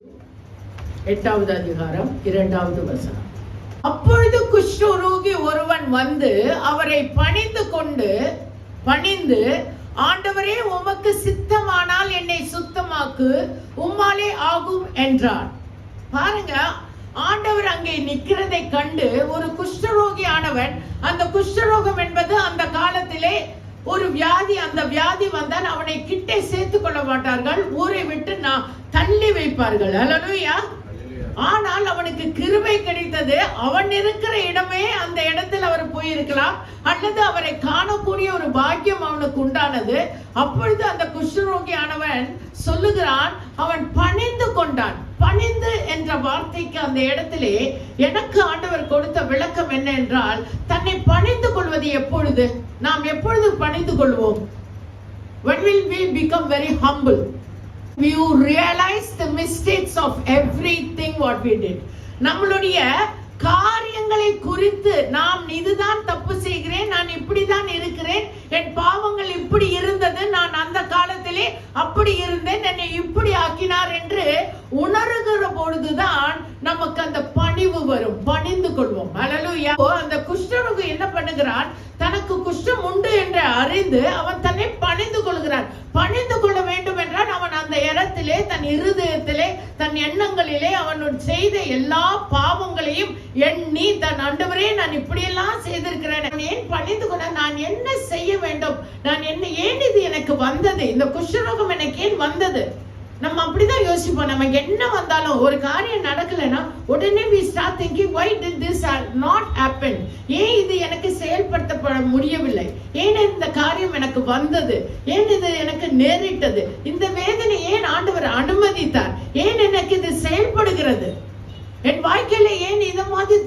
8வது அதிகாரம் 2வது வசனம். அப்பொழுது குஷ்டரோகி ஒருவன் வந்து அவரை பணிந்து ஆண்டவரே, உமக்கு சித்தமானால் என்னை சுத்தமாக்கு, உம்மாலே ஆகும் என்றார். பாருங்க, ஆண்டவர் அங்கே நிற்கிறதை கண்டு ஒரு குஷ்டரோகி ஆனவன், அந்த குஷ்டரோகம் என்பது அந்த காலத்திலே ஒரு வியாதி, அந்த வியாதி வந்தால் அவனை கிட்டே சேர்த்துக் கொள்ள மாட்டார்கள், ஊரை விட்டு தள்ளி வைப்பார்கள். அல்லேலூயா. ஆனால் அவனுக்கு கிருபை கிடைத்தது. அவன் இருக்கிற இடமே அந்த இடத்தில் அவர் போயிருக்கலாம், அல்லது அவரை காணக்கூடிய ஒரு பாக்கியம் அவனுக்கு உண்டானது. அப்பொழுது அந்த குஷ்டரோகி ஆனவன் சொல்லுகிறான், அவன் பணிந்து கொண்டான். பணிந்து என்ற வார்த்தைக்கு அந்த இடத்திலே எனக்கு ஆண்டவர் கொடுத்த விளக்கம் என்ன என்றால், தன்னை பணிந்து கொள்வது எப்பொழுது? நாம் எப்பொழுது பணிந்து கொள்வோம்? When will we become very humble? You realize the mistakes of everything what we did. நம்மளுடைய காரியங்களை குறித்து நாம் இதுதான் தப்பு செய்கிறேன், நான் இப்படிதான் இருக்கிறேன், என் பாவங்கள் இப்படி இருந்தது, நான் அந்த காலத்திலே அப்படி இருந்தேன், என்னை இப்படி ஆக்கினார் என்று உணர்கிற பொழுதுதான் நமக்கு அந்த பணிவு வரும், பணிந்து கொள்வோம். அல்லேலூயா. அந்த குஷ்டரோகி என்ன பண்ணுகிறான்? தனக்கு குஷ்டம் உண்டு என்று அறிந்து அவன் தன்னை பணிந்து கொள்கிறான். பணிந்து கொள்ள வேண்டும் என்றால் அவன் அந்த இடத்திலே, தன் இருதயத்திலே, தன் எண்ணங்களிலே அவன் செய்த எல்லா பாவங்களையும் எண்ணி, தன் ஆண்டவரே, நான் இப்படியெல்லாம் செய்திருக்கிறேன், நான் ஏன் பணிந்து கொள்ள, நான் என்ன செய்ய வேண்டும், ஏன் இது எனக்கு வந்தது, இந்த குஷ்டரோகம் எனக்கு ஏன் வந்தது? நம்ம அப்படிதான் யோசிப்போம். நமக்கு என்ன வந்தாலும், ஒரு காரியம் நடக்கலைன்னா உடனே we start thinking, why did this not happen? ஏன் இது எனக்கு செயல்படுத்தப்பட முடியவில்லை? ஏன் இந்த காரியம் எனக்கு வந்தது? ஏன் இது எனக்கு நேரிட்டது? இந்த வேதனை ஏன் ஆண்டவர் அனுமதித்தார்? ஏன் எனக்கு இது செயல்படுகிறது? என் வாழ்க்கையில ஏன் இந்த மாதிரி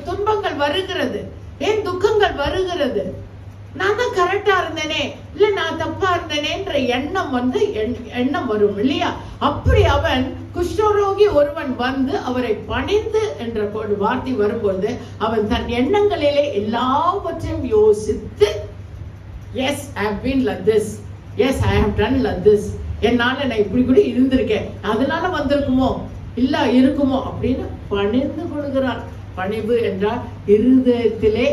துன்பங்கள் வருகிறது? ஏன் துக்கங்கள் வருகிறது? நான் தான் கரெக்டா இருந்தேனே, இல்ல நான் தப்பா இருந்தேனேன்ற எண்ணம் வரும் இல்லையா? அப்படி அவன் குஷ்டரோகி ஒருவன் வந்து அவரை பணிந்து என்ற வார்த்தை வரும்போது அவன் தன் எண்ணங்களிலே எல்லாவற்றையும் யோசித்து, as I have been like this, as I have done like this, என்னால நான் இப்படி கூட இருந்திருக்கேன், அதனால வந்திருக்குமோ, இல்ல இருக்குமோ அப்படின்னு பணிந்து கொள்கிறான். பணிவு என்றால் இருதயத்திலே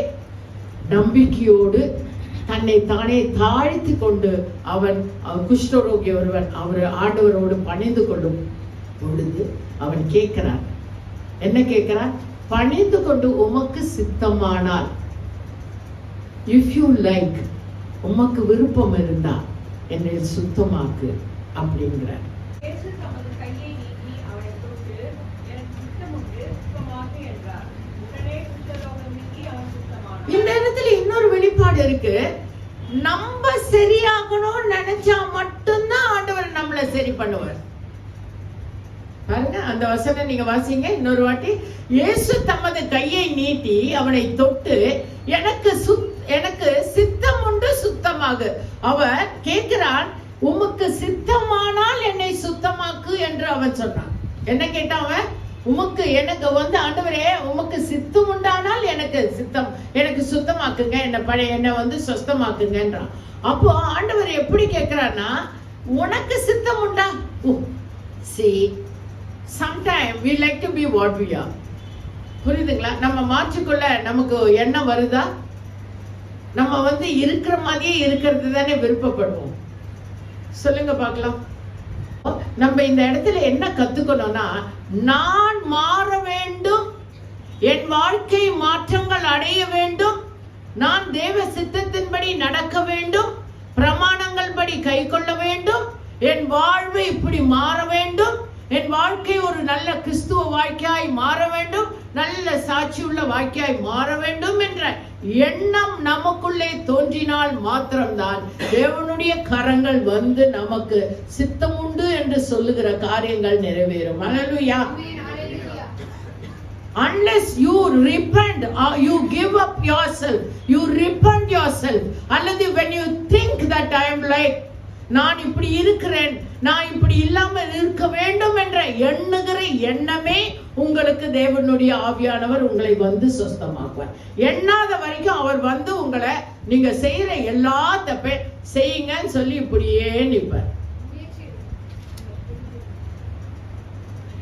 நம்பிக்கையோடு தன்னை தானே தாழ்த்தி கொண்டு அவன் குஷ்டரோகி ஒருவன் அவர் ஆண்டவரோடு பணிந்து கொள்ளும் பொழுது அவன் கேட்கிறான். என்ன கேட்கிறான்? பணிந்து கொண்டு உமக்கு சித்தமானால், இஃப் யூ லைக், உமக்கு விருப்பம் இருந்தா என்னை சுத்தமாக்கு அப்படிங்கிறார். இந்த இடத்துல இன்னொரு வெளிப்பாடு இருக்கு. நம்ம சரியாகணும் நினைச்சா மட்டும்தான் ஆண்டவர் நம்மளை சரி பண்ணுவார். பாருங்க, அந்த வசனம் நீங்க வாசிங்க இன்னொரு வாட்டி. இயேசு தமது கையை நீட்டி அவனை தொட்டு, எனக்கு சித்தம் உண்டு, சுத்தமாகு. அவர் கேட்கிறான், உமக்கு சித்தமானால் என்னை சுத்தமாக்கு என்று அவன் சொன்னான். என்ன கேட்டான் அவன்? எனக்கு ஆண்டவரே, உமக்கு சித்தம் உண்டானால் எனக்கு சுத்தமாக்குங்க, என்னை சுத்தமாக்குங்கன்றான். அப்போ ஆண்டவர் எப்படி கேட்கிறான்னா, உனக்கு சித்தம் உண்டா? See, sometime we like to be what we are. புரியுதுங்களா? நம்ம மாற்றிக்கொள்ள நமக்கு எண்ணம் வருதா? நம்ம இருக்கிற மாதிரியே இருக்கிறது தானே விருப்பப்படுவோம். சொல்லுங்க பார்க்கலாம். நம்ம இந்த இடத்துல என்ன கத்துக்கணும்னா, நான் மாற வேண்டும், என் வாழ்க்கை மாற்றங்கள் அடைய வேண்டும், நான் தேவ சித்தத்தின்படி நடக்க வேண்டும், பிரமாணங்கள் படி கை கொள்ள வேண்டும், என் வாழ்வு இப்படி மாற வேண்டும், என் வாழ்க்கை ஒரு நல்ல கிறிஸ்துவ வாழ்க்கையாய் மாற வேண்டும், நல்ல சாட்சியுள்ள வாழ்க்கையாய் மாற வேண்டும் என்ற எண்ணம் நமக்குள்ளே தோன்றினால் மாத்திரம்தான் தேவனுடைய கரங்கள் நமக்கு சித்தம் உண்டு என்று சொல்லுகிற காரியங்கள் நிறைவேறும். அல்லேலூயா. Unless you repent or you give up yourself, you repent yourself, அல்லது when you think that I am like, நான் இப்படி இருக்கிறேன், நான் இப்படி இல்லாமல் இருக்க வேண்டும் என்ற எண்ணுகிற எண்ணமே உங்களுக்கு தேவனுடைய ஆவியானவர் உங்களை சுத்தமாக்குவார். எண்ணாத வரைக்கும் அவர் உங்களை நீங்க செய்யற எல்லா தப்பே செய்யுங்கன்னு சொல்லி இப்படியே நிற்பார்.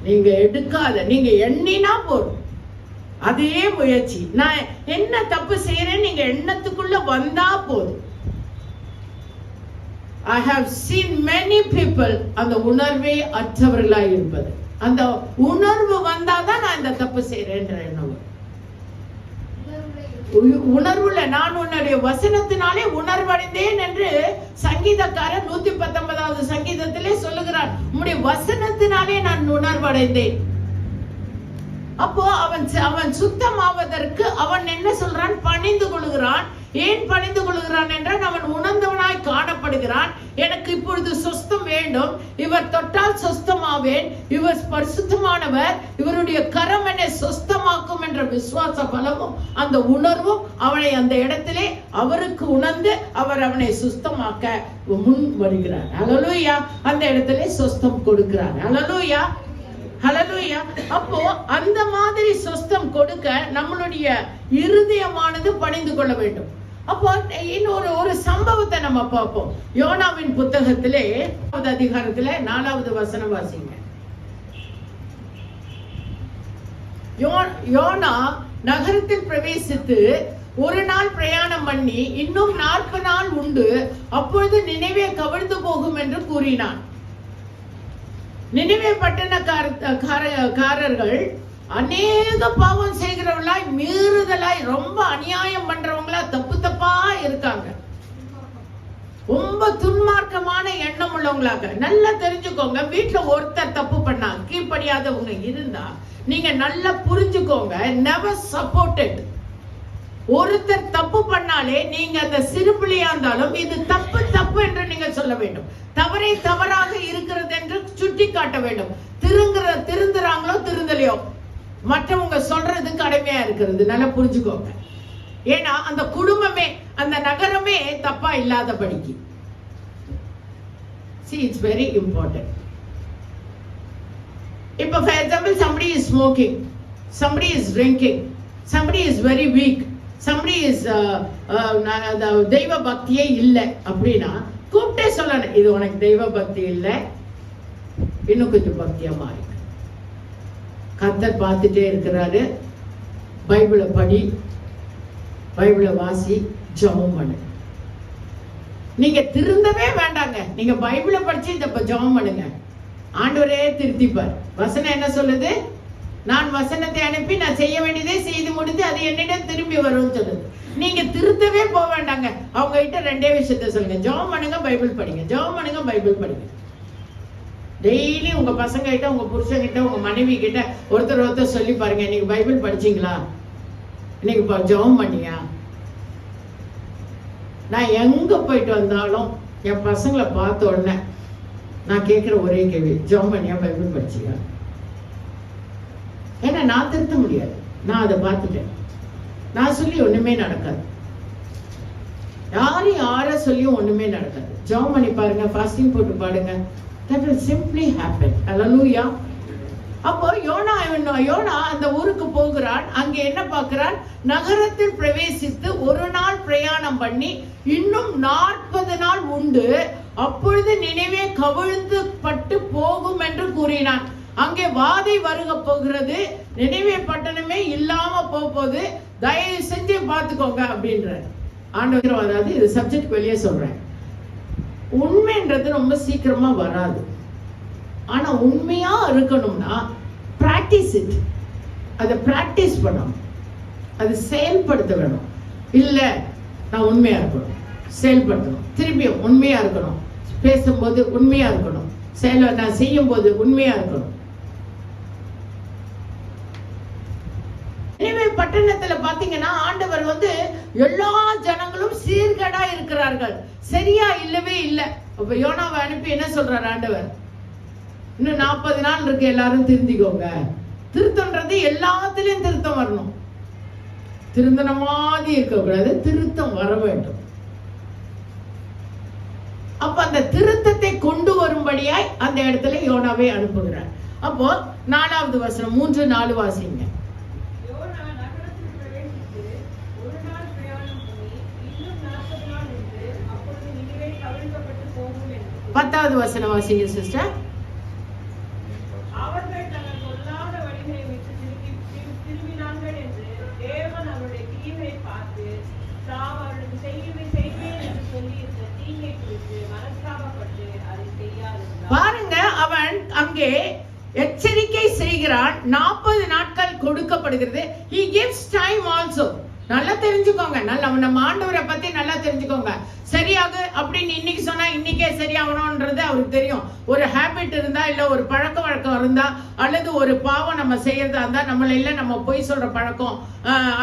நீங்க எடுக்காத, நீங்க எண்ணினா போதும். அதே முயற்சி. நான் என்ன தப்பு செய்யறேன் நீங்க எண்ணத்துக்குள்ள வந்தா போதும். I have seen many people அந்த உணர்வே அற்றவர்களாய் இருப்பது. அந்த உணர்வு வந்தாதான் நான் இந்த தப்பு செய்யறேன்ற எண்ணம். உணர்வுல நான் உன்னுடைய வசனத்தினாலே உணர்வடைந்தேன் என்று சங்கீதக்காரர் 119வது சங்கீதத்திலே சொல்லுகிறார். உம்முடைய வசனத்தினாலே நான் உணர்வடைந்தேன். அப்போ அவன் சுத்தமாவதற்கு அவன் என்ன சொல்றான்? பணிந்து கொள்கிறான். ஏன் பணிந்து கொள்கிறான் என்றால் அவன் உணர்ந்தவனாய் காணப்படுகிறான். எனக்கு இப்பொழுது சொஸ்தம் வேண்டும், இவர் தொட்டால் சொஸ்தமாவேன், இவர் பரிசுத்தமானவர், இவருடைய கரம் என்னை சொஸ்தமாக்கும் என்ற விசுவாச பலமும் அந்த உணர்வும் அவனை அந்த இடத்திலே அவருக்கு உணர்ந்து அவர் அவனை சுஸ்தமாக்க முன் வருகிறார். ஹல்லேலூயா. அந்த இடத்திலே சொஸ்தம் கொடுக்கிறார். ஹல்லேலூயா, ஹல்லேலூயா. அப்போ அந்த மாதிரி சொஸ்தம் கொடுக்க நம்மளுடைய இருதயமானது பணிந்து கொள்ள வேண்டும். அப்போ இன்னொரு சம்பவத்தை நம்ம பார்ப்போம். யோனாவின் புத்தகத்திலே அதிகாரத்திலே 4வது வசனம் வாசிங்க. யோனா நகரத்தில் பிரவேசித்து ஒரு நாள் பிரயாணம் பண்ணி இன்னும் 40 நாள் உண்டு, அப்பொழுது நினைவே கவிழ்ந்து போகும் என்று கூறினான். நினைவே பட்டணக்காரர்கள் அநேக பாவம் செய்கிறவர்களாய், மீறுதலாய், ரொம்ப அநியாயம் பண்றவங்களா, தப்பா இருக்காங்க. ரொம்ப துன்மார்க்கமான எண்ணம் உள்ளவங்களாக. நல்லா தெரிஞ்சுக்கோங்க, வீட்டுல ஒருத்தர் தப்பு பண்ணா கீழ்ப்படியாதவங்க இருந்தா நீங்க நல்லா புரிஞ்சுக்கோங்க, நெவர் சப்போர்ட்டட். ஒருத்தர் தப்பு பண்ணாலே நீங்க அந்த சிறுபிள்ளையா இருந்தாலும் இது தப்பு என்று நீங்க சொல்ல வேண்டும். தவறை தவறாக இருக்கிறது என்று சுட்டி காட்ட வேண்டும். திருந்துறாங்களோ திருந்தலையோ மற்றவங்க சொல்றது கடமையா இருக்கிறது. நல்லா புரிஞ்சுக்கோங்க. ஏன்னா அந்த குடும்பமே அந்த நகரமே தப்பா இல்லாதபடிக்கு. See, it's very important. If for example somebody is smoking, somebody is drinking, somebody is very weak, somebody is தெய்வ பக்தியே இல்லை அப்படின்னா கூப்பிட்டே சொல்லணும், இது உனக்கு தெய்வ பக்தி இல்லை, இன்னும் கொஞ்சம் பக்தியா மாறி. கர்த்தர் பார்த்துட்டே இருக்கிறாரு. பைபிளை படி, பைபிளை வாசி, ஜெபம் பண்ணு. நீங்க திருந்தவே வேண்டாங்க, நீங்க பைபிளை படிச்சு இந்த ஜெபம் பண்ணுங்க, ஆண்டவரே திருத்திப்பார். வசனம் என்ன சொல்லுது? நான் வசனத்தை அனுப்பி நான் செய்ய வேண்டியதே செய்து முடிந்து அது என்னிடம் திரும்பி வரும்னு சொல்லுது. நீங்க திருத்தவே போக வேண்டாங்க. அவங்க கிட்ட 2 விஷயத்த சொல்லுங்க, ஜெபம் பண்ணுங்க, பைபிள் படிங்க. ஜெபம் பண்ணுங்க, பைபிள் படிங்க. டெய்லி உங்க பசங்க கிட்ட, உங்க புருஷன் கிட்ட, உங்க மனைவி கிட்ட ஒருத்தர் சொல்லி பாருங்க, இன்னைக்கு பைபிள் படிச்சீங்களா, இன்னைக்கு ஜெபம் பண்ணியா. நான் எங்க போயிட்டு வந்தாலும் என் பசங்களை பார்த்த உடனே நான் கேட்கிற ஒரே கேள்வி, ஜெபம் பண்ணியா, பைபிள் படிச்சியா. ஏன்னா நான் திருத்த முடியாது, நான் அதை பார்த்துட்டேன். நான் சொல்லி ஒண்ணுமே நடக்காது, யார சொல்லியும் ஒண்ணுமே நடக்காது. ஜெபம் பண்ணி பாருங்க, ஃபாஸ்டிங் போட்டு பாருங்க, that will simply happen. Hallelujah. அப்போ யோனா அந்த ஊருக்கு போகிறான். அங்கே என்ன பார்க்கிறான்? நகரத்தில் பிரவேசித்து ஒரு நாள் பிரயாணம் பண்ணி இன்னும் 40 நாள் உண்டு, அப்பொழுது நினைவே கவிழ்ந்து பட்டு போகும் என்று கூறினான். அங்கே வாதை வருக போகிறது, நினைவே பட்டணமே இல்லாம போகுது, தயவு செஞ்சு பார்த்துக்கோங்க அப்படின்ற ஆண்டவர். அதாவது இது சப்ஜெக்ட் வெளியே சொல்றேன். உண்மைன்றது ரொம்ப சீக்கிரமா வராது. ஆனா உண்மையா இருக்கணும்னா பிராக்டிஸ் இட். அதை பிராக்டிஸ் பண்ணணும், அது செயல்படுத்த வேணும். இல்ல நான் உண்மையா இருக்கணும், செயல்படுத்தணும், திரும்பியும் உண்மையா இருக்கணும், பேசும்போது உண்மையா இருக்கணும், நான் செய்யும் போது உண்மையா இருக்கணும். எனவே பட்டணத்துல பாத்தீங்கன்னா ஆண்டவர் எல்லா ஜனங்களும் சீர்கேடா இருக்கிறார்கள், சரியா இல்லவே இல்லை. அப்ப யோனாவை அனுப்பி என்ன சொல்றாரு ஆண்டவர்? இன்னும் 40 நாள் இருக்கு, எல்லாரும் திருந்திக்கோங்க. திருத்தம்ன்றது எல்லாத்திலையும் திருத்தம் வரணும், திருந்தன மாதிரி இருக்கக்கூடாது, திருத்தம் வர வேண்டும். அப்ப அந்த திருத்தத்தை கொண்டு வரும்படியாய் அந்த இடத்துல யோனாவை அனுப்புகிறார். அப்போ 4வது வசனம் 3-4 வாசிங்க. 10வது வசனம் வாசிங்க சிஸ்டர். அவர்கள் தங்கள் பாருங்க, அவன் அங்கே எச்சரிக்கை செய்கிறான். 40 நாட்கள் கொடுக்கப்படுகிறது. he gives time also. நல்லா தெரிஞ்சுக்கோங்க, நல்லா நம்ம ஆண்டவரை பத்தி நல்லா தெரிஞ்சுக்கோங்க. சரியாக அப்படின்னு இன்னைக்கு சொன்னா இன்னைக்கே சரியாகணும்ன்றது அவருக்கு தெரியும். ஒரு ஹேபிட் இருந்தா, இல்ல ஒரு பழக்க வழக்கம் இருந்தா, அல்லது ஒரு பாவம் நம்ம செய்யறதா இருந்தா, நம்மள இல்ல நம்ம பொய் சொல்ற பழக்கம்,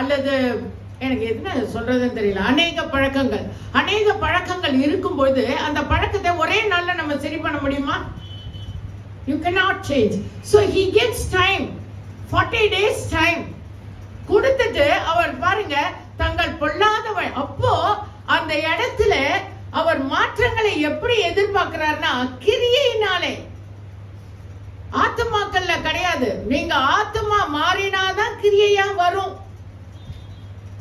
அல்லது எனக்கு என்ன சொல்றதுன்னு தெரியல, அநேக பழக்கங்கள் இருக்கும்போது அந்த பழக்கத்தை ஒரே நாள்ல நம்ம சரி பண்ண முடியுமா? You cannot change. So he gives time, 40 days time கொடுத்துட்டு அவர் பாருங்க, தங்கள் பொல்லாதவன். அப்போ அந்த இடத்துல அவர் மாற்றங்களை எப்படி எதிர்பார்க்கிறார்னா, கிரியையினாலே. ஆத்துமாக்கள்ல கிடையாது. நீங்க ஆத்துமா மாறினாதான் கிரியையா வரும்.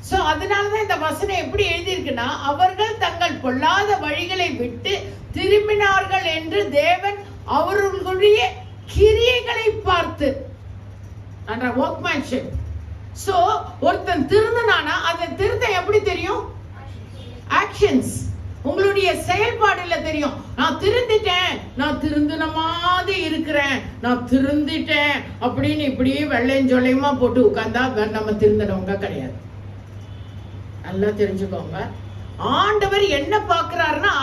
சோ அதனாலதான் இந்த வசனம் எப்படி எழுதியிருக்குன்னா, அவர்கள் தங்கள் பொல்லாத வழிகளை விட்டு திரும்பினார்கள் என்று தேவன் அவர்களுடைய கிரியைகளை பார்த்து, அந்த workmanship. சோ ஒருத்தன் திருந்தனானா அந்த திருத்தம் எப்படி தெரியும்? ஆக்ஷன்ஸ், உங்களுடைய செயல்பாடுல தெரியும். நான் திருந்திட்டேன், நான் திருந்தின மாதிரி இருக்கிறேன், நான் திருந்திட்டேன் அப்படின்னு இப்படியே வெள்ளையும் சொல்லையுமா போட்டு உட்கார்ந்தா நம்ம திருந்தனவங்க கிடையாது. நல்லா தெரிஞ்சுக்கோங்க. ஆண்டவர் என்ன பார்க்கிறாருன்னா,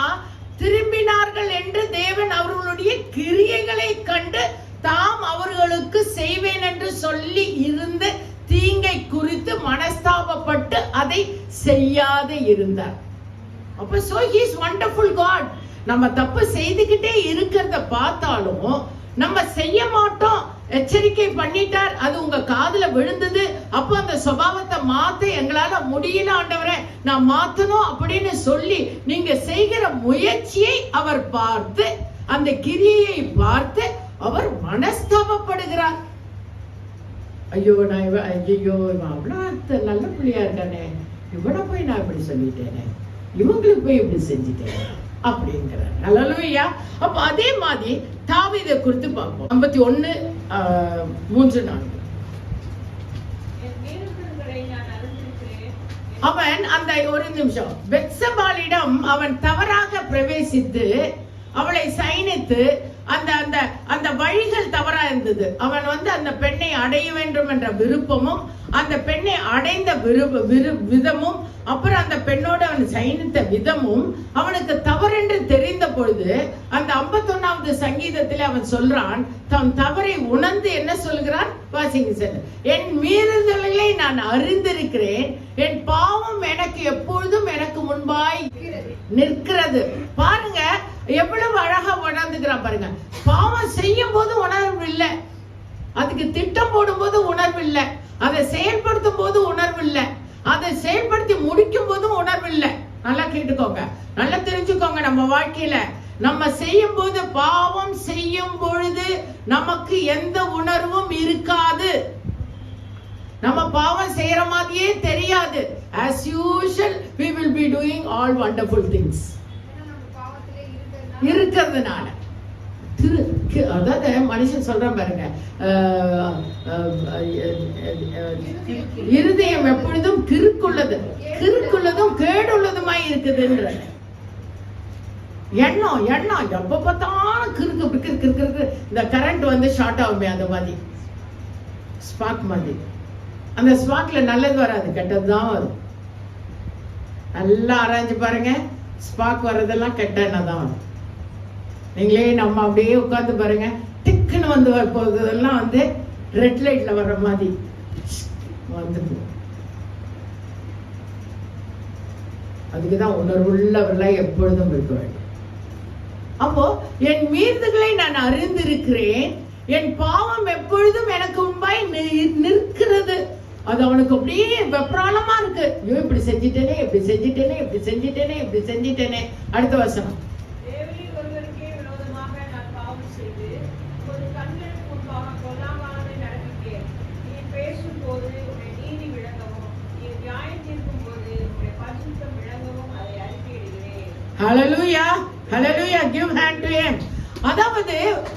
திரும்பினார்கள் என்று தேவன் அவர்களுடைய கிரியைகளை கண்டு தாம் அவர்களுக்கு செய்வேன் என்று சொல்லி இருந்த தீங்கை குறித்து மனஸ்தாபப்பட்டு அதை செய்யாத இருந்தார். அப்ப so he is wonderful God. நம்ம தப்பு செய்துகிட்டே இருக்கிறத பார்த்தாலும் நம்ம செய்ய மாட்டோம், எச்சரிக்கை பண்ணிட்டார், அது உங்க காதுல விழுந்தது. அப்ப அந்த சுபாவத்தை மாத்த எங்களால முடியல ஆண்டவரே, நான் மாத்தணும் அப்படின்னு சொல்லி நீங்க செய்கிற முயற்சியை அவர் பார்த்து, அந்த கிரியையை பார்த்து அவர் மனஸ்தாபப்படுகிறார். ஐயோ நான் அவ்வளோ நல்ல பிள்ளையா இருக்கானே, இவனை போய் நான் இப்படி சொல்லிட்டேனே, இவங்களுக்கு போய் இப்படி செஞ்சுட்டேன் அப்படிங்கிறார். அல்லேலூயா. அப்ப அதே மாதிரி தாவீதை குறித்து பார்ப்போம். 51:3-4. அவன் அந்த ஒரு நிமிஷம் பெத்சபாளிடம் அவன் தவறாக பிரவேசித்து அவளை சைனித்து, அந்த அந்த அந்த வழிகள் தவறா இருந்தது. அவன் அந்த பெண்ணை அடைய வேண்டும் என்ற விருப்பமும், அந்த பெண்ணை அடைந்த விதமும், அப்புறம் அந்த பெண்ணோடு அவன் சயனித்த விதமும் அவனுக்கு தவறென்று தெரிந்த பொழுது, அந்த 51வது சங்கீதத்தில் அவன் சொல்றான், தன் தவறை உணர்ந்து என்ன சொல்கிறான்? வாசிங்க சார். என் மீறுதல்களை நான் அறிந்திருக்கிறேன், என் பாவம் எனக்கு எப்பொழுதும் எனக்கு முன்பாய் நிற்கிறது. பாருங்க எவ்வளவு அழகா உணர்ந்துக்கிறான் பாருங்க. பாவம் செய்யும் போது உணர்வு இல்லை, அதுக்கு திட்டம் போடும் போது உணர்வு இல்லை, அதை செயல்படுத்தும் போது உணர்வு இல்லை, அதை செயல்படுத்தி முடிக்கும் போதும் உணர்வு இல்லை. நல்லா கேட்டுக்கோங்க, நல்லா தெரிஞ்சுக்கோங்க. நம்ம வாழ்க்கையில நம்ம செய்யும் போது, பாவம் செய்யும் பொழுது நமக்கு எந்த உணர்வும் இருக்காது. நம்ம பாவம் செய்யற மாதிரியே தெரியாது. As usual we will be doing all wonderful things. இருக்கிறதுனால அதாவது மனுஷன் சொல்றான் பாருங்க, இருதயம் எப்பொழுதும் கிறுக்குள்ளதும் கேடுள்ளதுமாய் இருக்குதுன்ற எண்ணம் எப்ப பார்த்தாலும் கிறுக்கு. இந்த கரண்ட் ஷார்ட் ஆகுமே, அந்த மாதிரி ஸ்பார்க் மாதிரி. அந்த ஸ்பார்க்ல நல்லது வராது, கெட்டதுதான் வரும். நல்லா ஆராய்ஞ்சு பாருங்க, ஸ்பார்க் வர்றதெல்லாம் கெட்ட எண்ணம் தான் வரும். நீங்களே நம்ம அப்படியே உட்கார்ந்து பாருங்க, டிக்குன்னு போகுதெல்லாம் ரெட் லைட்ல வர்ற மாதிரி வந்துடும். அதுக்குதான் உணர்வுள்ளவர்களா எப்பொழுதும் இருக்க வேண்டும். அப்போ என் மீறுதல்களை நான் அறிந்திருக்கிறேன், என் பாவம் எப்பொழுதும் எனக்கு முன்பாய் நிற்கிறது. அது அவனுக்கு அப்படியே வெப்ராளமா இருக்கு. ஐயோ இப்படி செஞ்சிட்டேனே. அடுத்த வசனம். Hallelujah, hallelujah, give hand to him. அதாவது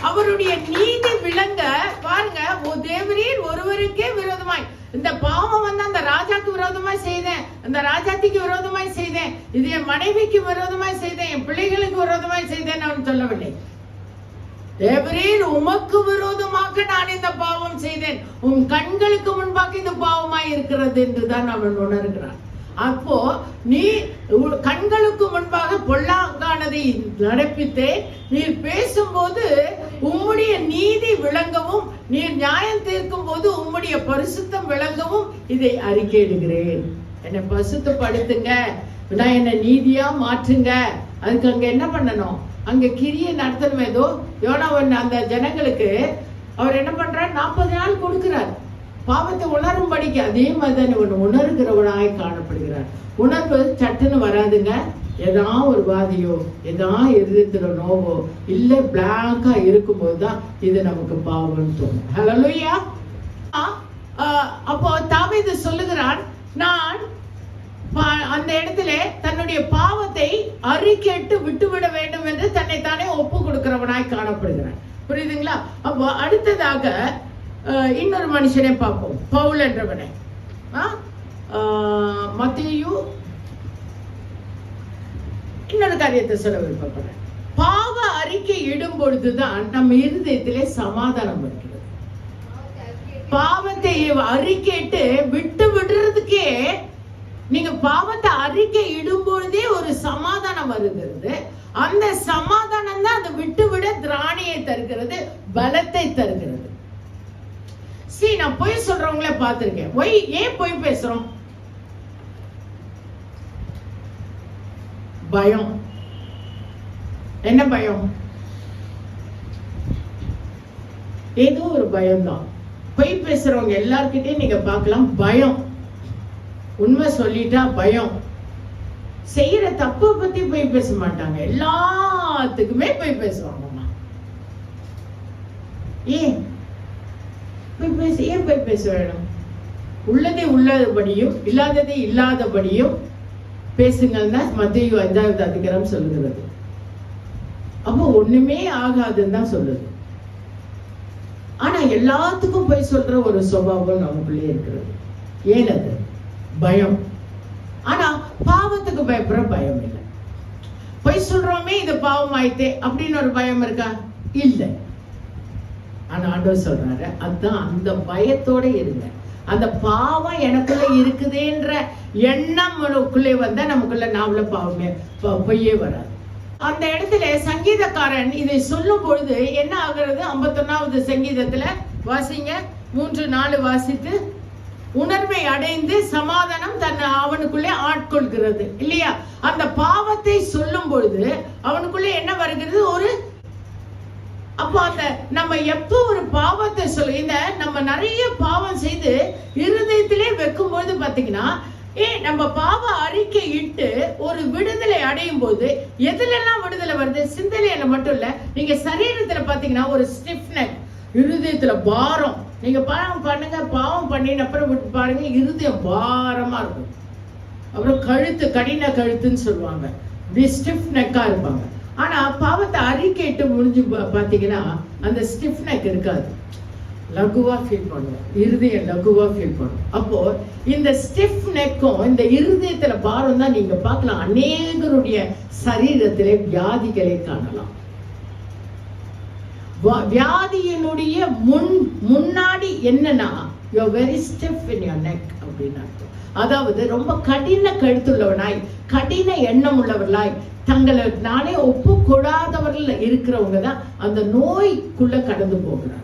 அவருடைய நீதி விளங்க பாருங்க. தேவரீர் ஒருவருக்கே விரோதமாய், இந்த பாவம் அந்த ராஜாக்கு விரோதமாய் செய்தேன், அந்த ராஜாத்திக்கு விரோதமாய் செய்தேன், இது என் மனைவிக்கு விரோதமாய் செய்தேன், என் பிள்ளைகளுக்கு விரோதமாய் செய்தேன் அவன் சொல்லவில்லை. தேவரீர் உமக்கு விரோதமாக நான் இந்த பாவம் செய்தேன், உன் கண்களுக்கு முன்பாக இந்த பாவமாய் இருக்கிறது என்றுதான் அவன் உணர்கிறான். அப்போ நீ கண்களுக்கு முன்பாக பொல்லாங்கானதை நடப்பித்தே நீர் பேசும்போது உம்முடைய நீதி விளங்கவும், நீர் நியாயம் தீர்க்கும் போது உம்முடைய பரிசுத்தம் விளங்கவும் இதை அறிக்கையிடுகிறேன். என்னை பரிசுத்தப்படுத்துங்க, நான் என்ன நீதியா மாற்றுங்க. அதுக்கு அங்க என்ன பண்ணணும்? அங்க கிரியை நடத்தணும். ஏதோ யோனாவன் அந்த ஜனங்களுக்கு அவர் என்ன பண்றார்? 40 நாள் கொடுக்கிறார் பாவத்தை உணரும்படிக்கு. அதே மாதிரி உணர்கிறவனாய் காணப்படுகிறார். உணர்வு சட்டுன்னு வராதுங்க. ஏதாவது ஒரு வாதியோ ஏதாவது இருதயத்துல நோவோ இல்ல பிளாங்கா இருக்கும்போது தான் இது நமக்கு பாவம்னு தோணும். ஹல்லேலூயா. அப்போ தாவீது சொல்லுகிறான், நான் அந்த இடத்துல தன்னுடைய பாவத்தை அறிக்கையிட்டு விட்டுவிட வேண்டும் என்று தன்னை தானே ஒப்பு கொடுக்கிறவனாய் காணப்படுகிறான். புரியுதுங்களா? அப்போ அடுத்ததாக இன்னொரு மனுஷனை பார்ப்போம், பவுல் என்றவனை. மத்தேயு இன்னொரு காரியத்தை சொல்ல விருப்பப்படுறேன். பாவ அறிக்கை இடும் பொழுதுதான் நம்ம இருதயத்திலே சமாதானம் இருக்கிறது. பாவத்தை அறிக்கைட்டு விட்டு விடுறதுக்கே, நீங்க பாவத்தை அறிக்கை இடும் பொழுதே ஒரு சமாதானம் வருகிறது. அந்த சமாதானம் தான் அதை விட்டு விட திராணியை தருகிறது, பலத்தை தருகிறது. நான் பொய் சொல்றவங்கள பார்த்திருக்கேன். ஏன் பொய் பேசுறோம்? பயம். என்ன பயம்? ஏதோ ஒரு பயம்தான். பொய் பேசுறவங்க எல்லார்கிட்டையும் நீங்க பார்க்கலாம், பயம். உண்மை சொல்லிட்டா பயம். செய்யற தப்பை பத்தி போய் பேச மாட்டாங்க, எல்லாத்துக்குமே போய் பேசுவாங்க. ஏன் போய் பேச வேணும்? உள்ளதை உள்ளபடியும் இல்லாததை இல்லாதபடியும் பேசுங்கன்னா மத்தேயு 5வது அதிகாரம் சொல்லுகிறது. அப்போ ஒண்ணுமே ஆகாதுன்னு தான் சொல்லுது. ஆனா எல்லாத்துக்கும் போய் சொல்ற ஒரு சுபாவம் நமக்குள்ளே இருக்கிறது. ஏன் அது? பயம். ஆனா பாவத்துக்கு பயப்படுற பயம் இல்லை. பொய் சொல்றோமே இது பாவம் ஆயிட்டே அப்படின்னு ஒரு பயம் இருக்கா? இல்லை. ஆனா ஆண்டவர் சொல்றாரு, அதான் அந்த பயத்தோட இருங்க. அந்த பாவம் எனக்குள்ள இருக்குதுன்ற எண்ணம் நமக்குள்ளே வந்தா நமக்குள்ள நாவல பாவமே பொய்யே வராது. அந்த இடத்துல சங்கீதக்காரன் இதை சொல்லும் பொழுது என்ன ஆகிறது? 51வது சங்கீதத்துல வாசிங்க, 3-4 வாசித்து, உணர்வை அடைந்து சமாதானம் தன்னை அவனுக்குள்ளே ஆட்கொள்கிறது இல்லையா? அந்த பாவத்தை சொல்லும் பொழுது அவனுக்குள்ளே என்ன வருகிறது? ஒரு அப்போ அந்த நம்ம எப்போ ஒரு பாவத்தை இந்த நம்ம நிறைய பாவம் செய்து இருதயத்திலே வைக்கும் பொழுது பாத்தீங்கன்னா, நம்ம பாவ அறிக்கை இட்டு ஒரு விடுதலை அடையும் போது எதுலெல்லாம் விடுதலை வருது? சிந்தனையில மட்டும் இல்ல, நீங்க சரீரத்துல பாத்தீங்கன்னா ஒரு ஸ்டிஃப்னஸ், இருதயத்துல பாரம். நீங்க பாவம் பண்ணுங்க, பாவம் பண்ணின அப்புறம் விட்டு பாருங்க, இருதயம் பாரமா இருக்கும். அப்புறம் கழுத்து, கடின கழுத்துன்னு சொல்லுவாங்க, ஸ்டிஃப் நெக்கா இருப்பாங்க. ஆனா பாவத்தை அறிக்கைட்டு முடிஞ்சு பாத்தீங்கன்னா அந்த ஸ்டிஃப் நெக் இருக்காது, லகுவா ஃபீல் பண்ணுவோம், இருதயம் லகுவா ஃபீல் பண்ணுவோம். அப்போ இந்த ஸ்டிஃப் நெக்கும் இந்த இருதயத்துல பாரம் தான் நீங்க பார்க்கலாம் அநேகருடைய சரீரத்திலே வியாதிகளை காணலாம். வியாதியினுடைய முன்னாடி என்னன்னா you are very stiff in your neck அப்படின்னு அர்த்தம். அதாவது ரொம்ப கடின கழுத்துள்ளவனாய், கடின எண்ணம் உள்ளவர்களாய், தங்களை நானே ஒப்பு கொடாதவர்கள் இருக்கிறவங்க தான் அந்த நோய்க்குள்ள கடந்து போகிறாங்க.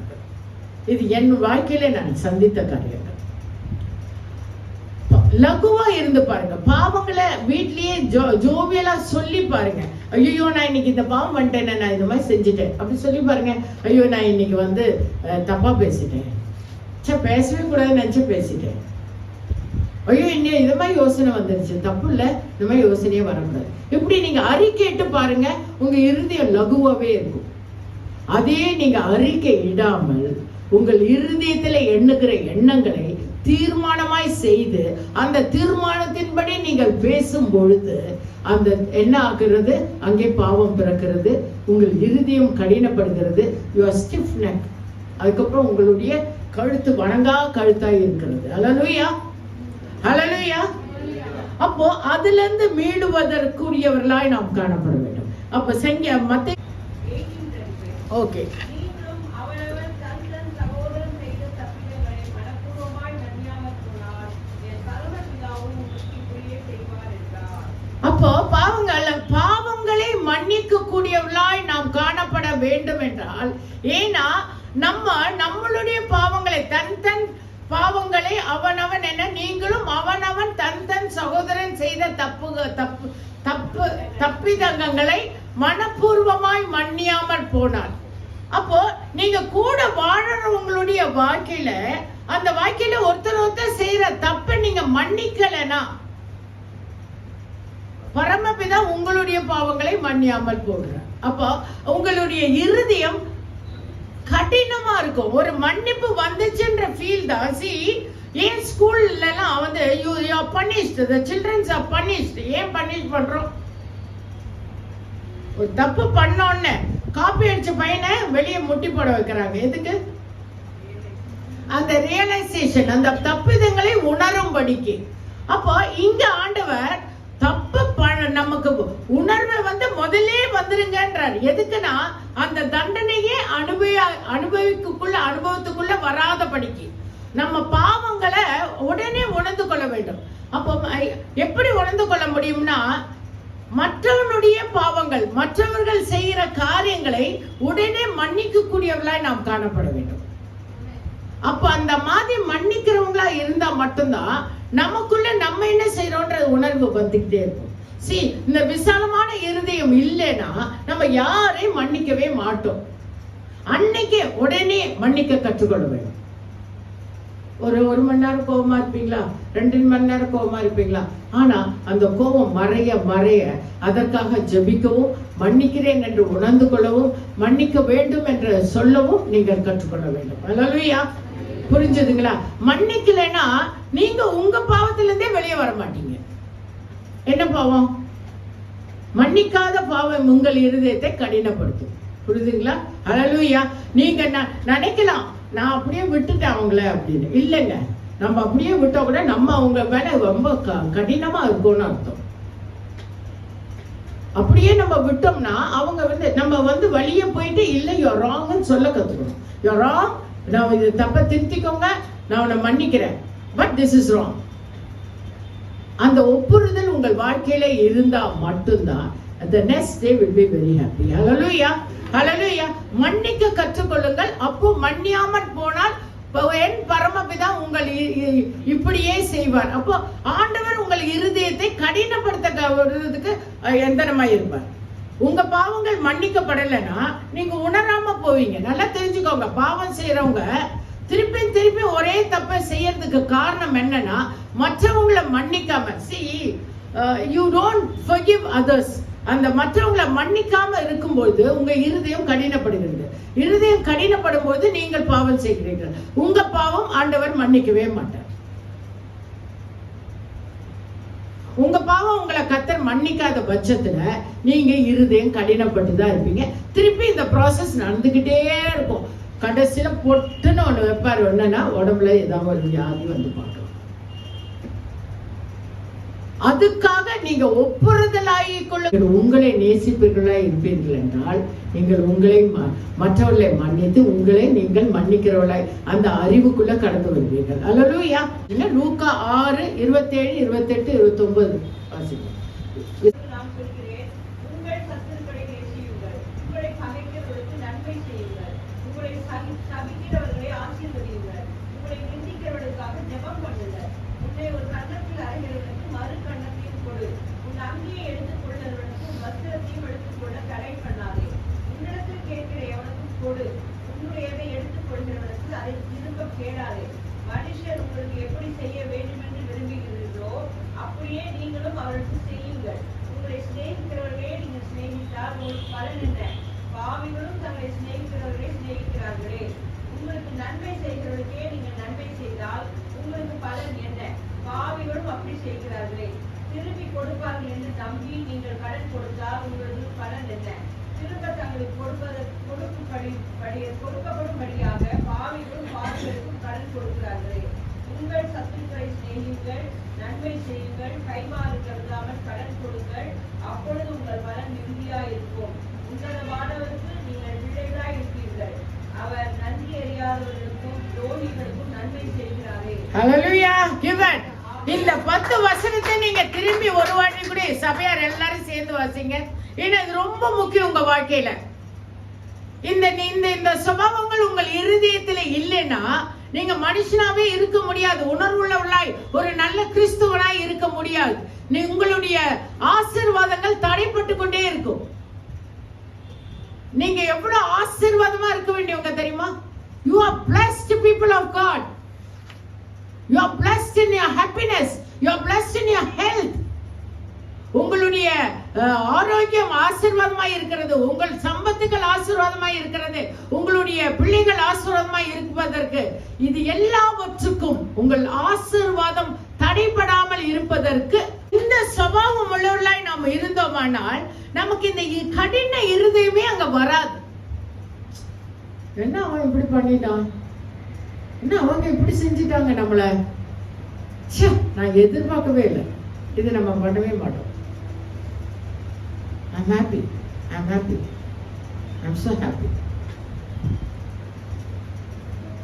இது என் வாழ்க்கையில நான் சந்தித்த காரியங்கள். லகுவா இருந்து பாருங்க, பாவங்களை வீட்லயே ஜோவியலா சொல்லி பாருங்க. ஐயோ நான் இன்னைக்கு இந்த பாவம் பண்ணிட்டேன், நான் இந்த மாதிரி செஞ்சுட்டேன் அப்படி சொல்லி பாருங்க. ஐயோ நான் இன்னைக்கு தப்பா பேசிட்டேன், பேசவே கூடாதுன்னு நினைச்சு பேசிட்டேன். ஐயோ இன்னும் இது மாதிரி யோசனை வந்துருச்சு, தப்பு இல்லை, இந்த மாதிரி யோசனையே வரக்கூடாது. இப்படி நீங்க அறிக்கைட்டு பாருங்க, உங்க இருதயம் லகுவாவே இருக்கும். அதே நீங்க அறிக்கை இடாமல் உங்கள் இருதயத்துல எண்ணுகிற எண்ணங்களை தீர்மானமாய் செய்து அந்த தீர்மானத்தின்படி நீங்கள் பேசும் பொழுது அந்த என்ன ஆகிறது? அங்கே பாவம் பிறக்கிறது, உங்கள் இருதயம் கடினப்படுகிறது, யுவர் ஸ்டிஃப் நெக். அதுக்கப்புறம் உங்களுடைய கழுத்து வணங்கா கழுத்தாய் இருக்கிறது. ஹல்லேலூயா, ஹல்லேலூயா. அப்போ அதுல இருந்து மீளுவதற்குரியவர்களாய் நாம் காணப்பட வேண்டும். அப்ப மத்தேயு ஓகே. நீங்களும் அவனவன் தன் தன் சகோதரன் செய்த தப்பிதங்களை மனப்பூர்வமாய் மன்னியாமற் போனால் என் பரமபிதாவும் உங்களுக்கு இப்படியே செய்வார் என்றார். அப்போ பாவங்களை மன்னிக்க கூடியவர்களாய் நாம் காணப்பட வேண்டும் என்றால், ஏன்னா நம்மளுடைய பாவங்களை தன் பாவங்களை அவனவன் என்ன, நீங்களும் அவனவன் தன் சகோதரன் செய்த தப்பிதங்களை மனப்பூர்வமாய் மன்னியாமல் போனார். அப்போ நீங்க கூட வாழறவங்களுடைய வாழ்க்கையில, அந்த வாழ்க்கையில ஒருத்தர் செய்யற தப்ப நீங்க மன்னிக்கலனா, பரமபிதா உங்களுடைய பாவங்களை மன்னியாமல் போடுறார். அப்போ உங்களுடைய இருதயம் கடினமா இருக்கும். ஒரு மன்னிப்பு வந்துச்சுன்ற ஃபீல் தான். ஏன் ஸ்கூல்ல எல்லாம் வந்து you are punished, the children are punished. ஏன் பனிஷ் பண்றோம்? ஒரு தப்பு பண்ணோன்னு காப்பி அடிச்ச பையனை வெளியே முட்டி போட வைக்கிறாங்க. எதுக்கு? அந்த ரியலைசேஷன், அந்த தப்பிதங்களை உணரும்படிக்கு. அப்போ இங்க ஆண்டவர் தப்பு நமக்கு உணர்வை வந்து முதலே வந்துருங்கன்றார். எதுக்குன்னா அந்த தண்டனையே அனுபவத்துக்குள்ள வராதபடிக்கு நம்ம பாவங்களை உடனே உணர்ந்து கொள்ள வேண்டும். அப்போ எப்படி உணர்ந்து கொள்ள முடியும்னா, மற்றவனுடைய பாவங்கள், மற்றவர்கள் செய்கிற காரியங்களை உடனே மன்னிக்க கூடியவர்களாய் நாம் காணப்பட வேண்டும். அப்ப அந்த மாதிரி மன்னிக்கிறவங்களா இருந்தா மட்டும்தான் நமக்குள்ள நம்ம என்ன செய்யறோன்ற உணர்வு வந்துகிட்டே இருக்கும். இந்த விசாலமான இருதயம் இல்லைன்னா நம்ம யாரையும் மன்னிக்கவே மாட்டோம். அன்னைக்கு உடனே மன்னிக்க கற்றுக்கொள்ள வேண்டும். ஒரு மணி நேரம் கோபமா இருப்பீங்களா, 2 மணி நேரம் கோபமா இருப்பீங்களா, ஆனா அந்த கோபம் மறைய அதற்காக ஜெபிக்கவும், மன்னிக்கிறேன் என்று உணர்ந்து கொள்ளவும், மன்னிக்க வேண்டும் என்று சொல்லவும் நீங்கள் கற்றுக்கொள்ள வேண்டும். அல்லேலூயா. புரிஞ்சதுங்களா? மன்னிக்கலைன்னா நீங்க உங்க பாவத்திலிருந்தே வெளியே வர மாட்டீங்க. என்ன பாவம்? மன்னிக்காத பாவம் உங்கள் இருதயத்தை கடினப்படுத்தும். புரியுதுங்களா? அல்லேலூயா. நீங்க நினைக்கலாம் நான் அப்படியே விட்டுட்டேன் அவங்கள அப்படின்னு. இல்லைங்க, நம்ம அப்படியே விட்டா கூட நம்ம அவங்க மேல ரொம்ப கடினமா இருக்கும்னு அர்த்தம். அப்படியே நம்ம விட்டோம்னா அவங்க வந்து நம்ம வந்து வழியே போயிட்டு இல்லை யூ ஆர் ராங்னு சொல்ல கத்துக்கணும். யூ ஆர் ராங், நான் இது தப்ப திருத்திக்கோங்க, நான் உன்னை மன்னிக்கிறேன், பட் திஸ் இஸ் ராங். அந்த ஒப்புறுதல் உங்கள் வாழ்க்கையில இருந்தா மட்டும்தான் the next day will be very happy. Hallelujah. Hallelujah. மன்னிக்க கற்றுக்கொள்ளுங்கள். அப்போ மன்னியாமல் போனால் என் பரமபிதா உங்கள் இப்படியே செய்வார். அப்போ ஆண்டவர் உங்கள் இருதயத்தை கடினப்படுத்துறதுக்கு எந்தனமா இருப்பார். உங்க பாவங்கள் மன்னிக்கப்படலைன்னா நீங்க உணராம போவீங்க. நல்லா தெரிஞ்சுக்கோங்க, பாவம் செய்யறவங்க திருப்பி ஒரே தப்பை செய்யறதுக்கு காரணம் என்னன்னா, மற்றவங்களை மன்னிக்காம. you don't forgive others. அந்த மற்றவங்களை மன்னிக்காம இருக்கும்போது உங்க இருதயம் கடினப்படுகிறது. இருதயம் கடினப்படும் போது நீங்கள் பாவம் செய்கிறீர்கள். உங்க பாவம் ஆண்டவர் மன்னிக்கவே மாட்டார். உங்க பாவம் உங்களை கர்த்தர் மன்னிக்காத பட்சத்துல நீங்க இருதயம் கடினப்பட்டு தான் இருப்பீங்க. திருப்பி இந்த ப்ராசஸ் நடந்துகிட்டே இருக்கும். கடைசியில பொட்டுன்னு ஒண்ணு வைப்பாரு. என்னன்னா உடம்புல ஏதாவது ஒரு வியாதி வந்து பார்க்கலாம். அதுக்காக நீங்க ஒப்புறுதலாகிக்கொள்ள உங்களை நேசிப்பீர்களா இருப்பீர்கள் என்றால் நீங்கள் உங்களை மற்றவர்களை மன்னித்து உங்களை நீங்கள் மன்னிக்கிறவர்களாய் அந்த அறிவுக்குள்ள கடந்து வருவீர்கள். அல்லேலூயா. லூக்கா 6:27, 28, 29 வாசிங்க. மனுஷர் உங்களுக்கு எப்படி செய்ய வேண்டும் என்று விரும்புகிறீர்களோ அப்படியே நீங்களும் அவர்களுக்கு செய்யுங்கள். உங்களை சிநேகிக்கிறவர்களே நீங்கள் சிநேகித்தால் உங்களுக்கு பலன் என்ன? பாவிகளும் தங்களை சிநேகிக்கிறவர்களே சிநேகிக்கிறார்களே. உங்களுக்கு நன்மை செய்கிறவர்களுக்கே நீங்கள் நன்மை செய்தால் உங்களுக்கு பலன் என்ன? பாவிகளும் அப்படி செய்கிறார்களே. திருப்பி கொடுப்பார்கள் என்று நம்பி நீங்கள் கடன் கொடுத்தால் உங்களுக்கு பலன் என்ன? திரும்ப தங்களுக்கு கொடுக்கப்படும்படியாக பாவிகளும் பாவிகளுக்கும் கடன் கொடுக்கிறார்களே. உங்கள் சத்துருக்களை சிநேகியுங்கள், நன்மை செய்யுங்கள், கைமாறு கருதாமல் கடன் கொடுங்கள், அப்பொழுது உங்கள் பலன் மிகுதியாயிருக்கும். உன்னதமானவருக்கு நீங்கள் பிழை நீங்களாய் இருப்பீர்கள். அவர் நன்றி அறியாதவர்களுக்கும் துரோகிகளுக்கும் நன்மை செய்கிறாரே. ஹல்லேலூயா. given இந்த 10 வசனத்தை நீங்க திரும்பி ஒரு வாட்டி கூட சபையார் எல்லாரும் சேர்ந்து வாசிங்க. ஏன்னா இது ரொம்ப முக்கியம் உங்க வாழ்க்கையில. இந்த இந்த சுபாவங்கள் உங்கள் இருதயத்துல இல்லைன்னா நீங்க மனுஷனாவே இருக்க முடியாது. உணர்வுள்ளவளாய் ஒரு நல்ல கிறிஸ்துவனாய் இருக்க முடியாது. உங்களுடைய ஆசீர்வாதங்கள் தடைப்பட்டு கொண்டே இருக்கும். நீங்க எவ்வளவு ஆசீர்வாதமா இருக்க வேண்டியவங்க தெரியுமா? You are blessed people of God. You are blessed in your happiness. You are blessed in your health. உங்களுடைய ஆரோக்கியம் ஆசீர்வாதமாய் இருக்கிறது. உங்கள் சம்பத்துகள் ஆசீர்வாதமாய் இருக்கிறது. உங்களுடைய பிள்ளைகள் ஆசீர்வாதமாய் இருப்பதற்கு இது எல்லாவற்றுக்கும் உங்கள் ஆசீர்வாதம் தடைபடாமல் இருப்பதற்கு இந்த சுபாவம் உள்ளவர்களாய் நாம் இருந்தோமானால் நமக்கு இந்த கடின இருதயமே அங்க வராது. என்ன அவன் இப்படி பண்ணிட்டான், என்ன அவங்க இப்படி செஞ்சுட்டாங்க நம்மள, நான் எதிர்பார்க்கவே இல்லை, இது நம்ம பண்ணவே மாட்டோம். I'm happy. I'm happy. I'm so happy.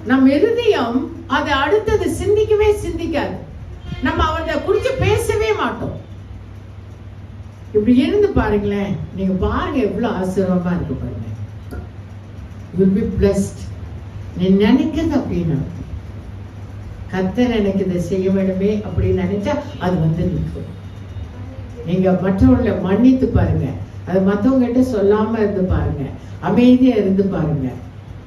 நம் இருதயம் அது அடுத்தது சிந்திக்கவே சிந்திக்காது. நம்ம அவரை குறித்து பேசவே மாட்டோம். இப்படி இருந்து பாருங்களேன், நீங்க பாருங்க எவ்வளவு ஆசீர்வாதமா இருக்கு பாருங்க. You will be blessed. நீ நினைக்கிறது அப்படின்னா கர்த்தர் எனக்கு இதை செய்ய வேண்டுமே அப்படின்னு நினைச்சா அது வந்து நிற்கும். நீங்க மற்றவர்களை மன்னித்து பாருங்க, அது மற்றவங்க கிட்ட சொல்லாம இருந்து பாருங்க, அமைதியா இருந்து பாருங்க,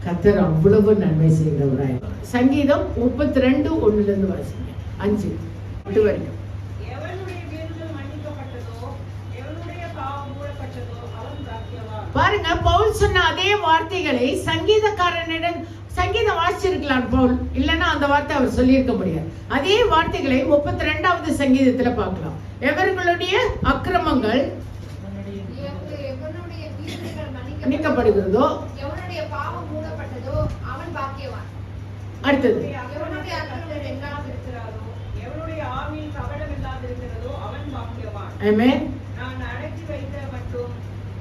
கர்த்தர் அவ்வளவு நன்மை செய்கிறவராய். சங்கீதம் 32:1 வாசிங்க, 5 வரைக்கும். பாருங்க, பவுல் சொன்ன அதே வார்த்தைகளை சங்கீதக்காரனிடம் சங்கீதம் வாசிச்சிருக்கலாம் பவுல், இல்லைன்னா அந்த வார்த்தை அவர் சொல்லியிருக்க முடியாது. அதே வார்த்தைகளை 32வது சங்கீதத்துல பார்க்கலாம். எவர்களுடைய அக்கிரமங்கள் மன்னிக்கப்படுகிறதோ, எவனுடைய பாவம் மூடப்பட்டதோ அவன் பாக்கியவான். அடுத்தது, எவனுடைய அக்கிரமம் இல்லாதிருக்கிறாரோ, எவனுடைய ஆவியில் கபடம் இல்லாதிருக்கிறதோ அவன் பாக்கியவான். ஆமென். நான் அடக்கி வைத்த மற்றும்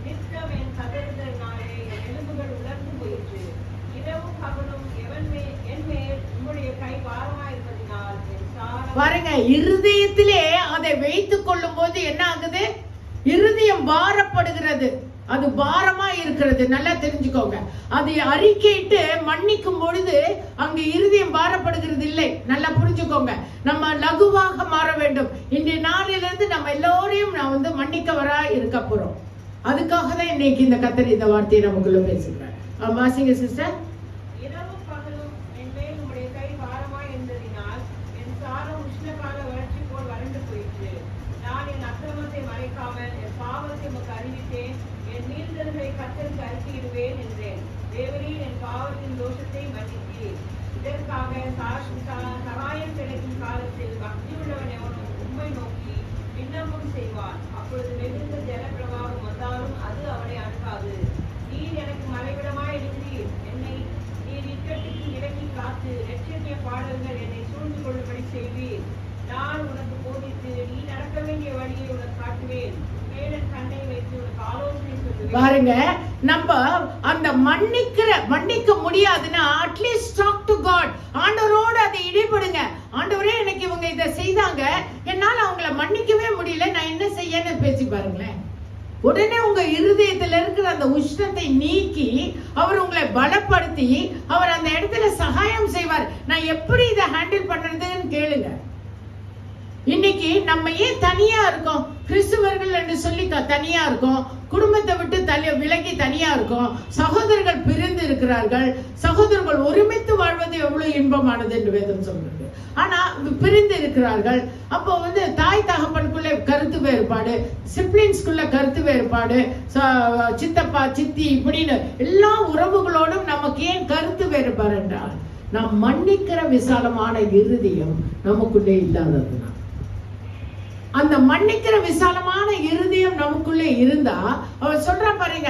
நித்தம் என் கதறுதலினாலே என் எலும்புகள் உலர்ந்து போயிற்று. இரவும் பகலும் என் மேல் உம்முடைய கை பாரமாயிருப்பதினால் என் சாரம். பாருங்க, இருதயத்திலே அதை வைத்துக் கொள்ளும் போது என்ன ஆகுது? இருதயம் பாரப்படுகிறது, அது பாரமா இருக்கிறது. நல்லா தெரிஞ்சுக்கோங்க. அதை அறிக்கையிட்டு மன்னிக்கும் பொழுது அங்க இருதயம் பாரப்படுகிறது இல்லை. நல்லா புரிஞ்சுக்கோங்க. நம்ம லகுவாக மாற வேண்டும். இன்றைய நாளிலிருந்து நம்ம எல்லோரையும் நான் வந்து மன்னிக்கவரா இருக்க போறோம். அதுக்காக தான் இன்னைக்கு இந்த கர்த்தர் இந்த வார்த்தையை நமக்குள்ள பேசுகிறேன். வாசிங்க சிஸ்டர். இரவும் பகலும் என் மேல் உம்முடைய கை பாரமாய் இருந்ததினால் என் சாரம் உஷ்ணகால வறட்சி போல் வறண்டு போயிற்று. நான் என் அக்கிரமத்தை மறைக்காமல் என் பாவத்தை உமக்கு அறிவித்தேன். என் மீறுதல்களை கர்த்தருக்கு அறிக்கையிடுவேன் என்றேன். தேவரீர் என் பாவத்தின் தோஷத்தை மன்னித்தீர். இதற்காக சகாயம் கிடைக்கும் காலத்தில் பக்தியுள்ளவன் எவனும் உம்மை நோக்கி விண்ணப்பம் செய்வான். அப்பொழுது மிகுந்த ஜல பிரவாகம் வந்தாலும் அது அவனை அணுகாது. நீர் எனக்கு மறைவிடமாய் இருக்கிறீர். என்னை நீர் இக்கட்டுக்கு இறக்கி காத்து இரட்சணிய பாடல்கள் என்னை சூழ்ந்து கொள்ளும்படி செய்வீர். நான் உனக்கு போதித்து நீ நடக்க வேண்டிய வழியை உனக்கு காட்டுவேன். மேலன் கண்ணை வைத்து உனக்கு ஆலோசனை சொல்லுவேன். பாருங்க, நம்ம அந்த மன்னிக்க முடியாதுன்னா அட்லீஸ்ட் டாக் டு காட். ஆண்டவரோடு அதை இடைப்படுங்க. ஆண்டவரே, எனக்கு இவங்க இதை செய்தாங்க, என்னால அவங்கள மன்னிக்கவே முடியல, நான் என்ன செய்யன்னு பேசி பாருங்களேன். உடனே உங்க இருதயத்துல இருக்கிற அந்த உஷ்ணத்தை நீக்கி அவர் உங்களை பலப்படுத்தி அவர் அந்த இடத்துல சகாயம் செய்வார். நான் எப்படி இதை ஹேண்டில் பண்றதுன்னு கேளுங்க. இன்னைக்கு நம்ம ஏன் தனியா இருக்கோம்? கிறிஸ்துவர்கள் என்று சொல்லி தனியா இருக்கோம். குடும்பத்தை விட்டு விலகி தனியா இருக்கோம். சகோதரர்கள் பிரிந்து இருக்கிறார்கள். சகோதரர்கள் ஒருமித்து வாழ்வது எவ்வளவு இன்பமானது என்று வேதம் சொல்றது. ஆனா பிரிந்து இருக்கிறார்கள். அப்போ வந்து தாய் தகப்பனுக்குள்ள கருத்து வேறுபாடு, சிப்ளிங்ஸ்குள்ள கருத்து வேறுபாடு, சித்தப்பா சித்தி இப்படின்னு எல்லா உறவுகளோடும் நமக்கு ஏன் கருத்து வேறுபாடு என்றால் நாம் மன்னிக்கிற விசாலமான இருதயம் நமக்குள்ளே இல்லாததுதான். அந்த மன்னிக்கிற விசாலமான இருதயம் நமக்குள்ளே இருந்தா அவர் சொல்ற பாருங்க,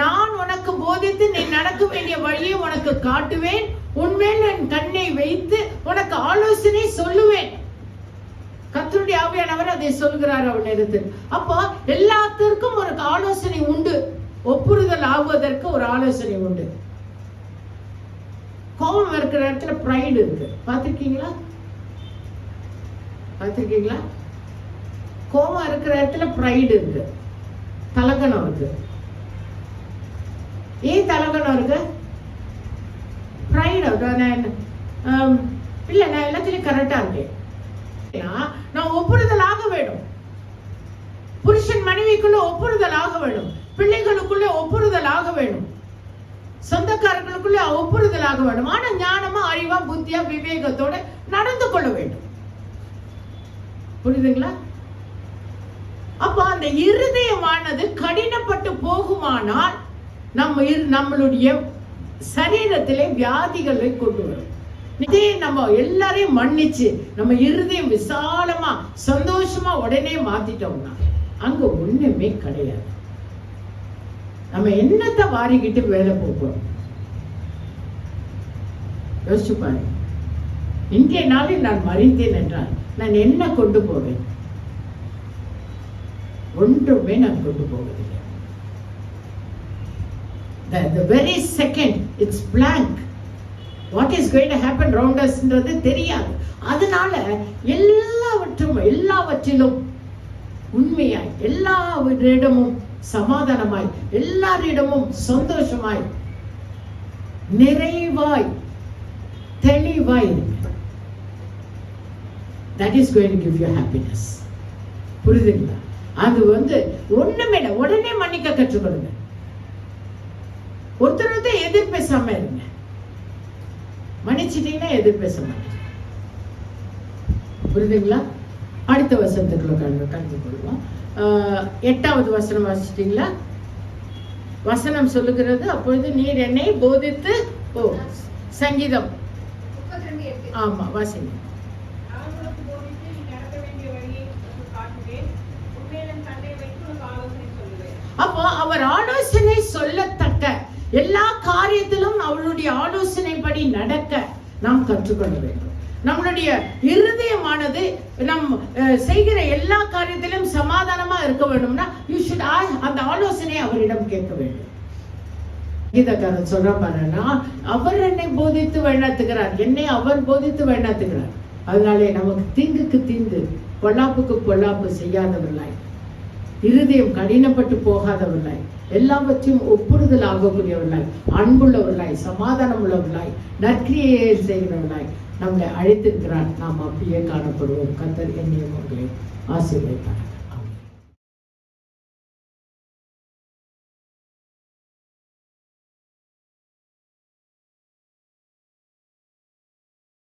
நான் உனக்கு போதித்து நீ நடக்க வேண்டிய வழியை உனக்கு காட்டுவேன். உன்மேல் என் கண்ணை வைத்து உனக்கு ஆலோசனை சொல்லுவேன். கர்த்தருடைய ஆவியானவர் அதை சொல்கிறார் அவனிடத்தில். அப்போ எல்லாத்திற்கும் ஒரு ஆலோசனை உண்டு. ஒப்புறுதல் ஆகுவதற்கு ஒரு ஆலோசனை உண்டு. கோபம் இருக்கிற இடத்துல பிரைடு இருக்கு. பார்த்திருக்கீங்களா? கோபம் இருக்கிற இடத்துல பிரைடு இருக்கு, தலகணம் இருக்கு. ஏன் தலகணம் இருக்கு? பிரைடு. இல்ல, நான் எல்லாத்திலையும் கரெக்டா இருக்கேன். நான் ஒப்புறுதல் ஆக வேண்டும். புருஷன் மனைவிக்குள்ள ஒப்புறுதல் ஆக வேண்டும், பிள்ளைகளுக்குள்ள ஒப்புறுதல் ஆக வேண்டும், சொந்தக்காரர்களுக்குள்ள ஒப்புறுதல் ஆக வேண்டும். ஆனா ஞானமா, அறிவா, புத்தியா, விவேகத்தோட நடந்து கொள்ள வேண்டும். புரியுதுங்களா? அப்ப அந்த இருதயமானது கடினப்பட்டு போகுமானால் நம்மளுடைய சரீரத்திலே வியாதிகளை கொண்டு வரும். இதே நம்ம எல்லாரையும் மன்னிச்சு நம்ம இருதயம் விசாலமா சந்தோஷமா உடனே மாத்திட்டோம்னா அங்க ஒண்ணுமே கிடையாது. நம்ம என்னத்தை வாரிக்கிட்டு வேலை போகிறோம்? யோசிச்சு பாருங்க. இன்றைய நாளில் நான் மறித்தேன் என்றால் நான் என்ன கொண்டு போவேன்? ஒன்றுமே நான் கொண்டு போவதில்லை. The very second it's blank. What is going to happen around us ன்றது தெரியாது. அதனால எல்லாவற்றிலும் உண்மையாய், எல்லாரிடமும் சமாதானமாய், எல்லாரிடமும் சந்தோஷமாய், நிறைவாய், தெளிவாய் இருங்க. That is going to give you happiness. புரியுதுங்களா? அது ஒண்ணுமே இல்லை. உடனே மன்னிக்க கற்றுக்கொள்ளுங்க. ஒருத்தர் எதிர்பேசாம இருங்க. மன்னிச்சிட்டீங்கன்னா எதிர்பேச மாட்டீங்க. புரியுதுங்களா? அடுத்த வசனத்துக்குள்ள கலந்து கொள்வோம். 8வது வசனம் வாசிச்சிட்டீங்களா? வசனம் சொல்லுகிறது, அப்பொழுது நீர் என்னை போதித்து சங்கீதம் 32:8. ஆமா, வாசிங்க. அப்போ அவர் ஆலோசனை சொல்லத்தக்க எல்லா காரியத்திலும் அவளுடைய ஆலோசனைப்படி நடக்க நாம் கற்றுக்கொள்ள வேண்டும். நம்மளுடைய இருதயமானது நம் செய்கிற எல்லா காரியத்திலும் சமாதானமா இருக்க வேண்டும்னா அந்த ஆலோசனை அவரிடம் கேட்க வேண்டும். கீதக்காரன் சொல்ற பாருன்னா, அவர் என்னை போதித்து வழிநடத்துகிறார், என்னை அவர் போதித்து வழிநடத்துகிறார். அதனாலே நமக்கு தீங்குக்கு தீங்கு, பொல்லாப்புக்கு பொல்லாப்பு செய்யாதவர்களாய், இருதயம் கடினப்பட்டு போகாதவர்களாய், எல்லாவற்றையும் ஒப்புறுதல் ஆகக்கூடியவர்களாய், அன்புள்ளவர்களாய், சமாதானம் உள்ளவர்களாய், நற்கிரியை செய்கிறவர்களாய் நம்மளை அழைத்திருக்கிறார். நாம் அப்படியே காணப்படுவோம். கர்த்தர் என்னையும் உங்களை ஆசீர்வதிப்பார்.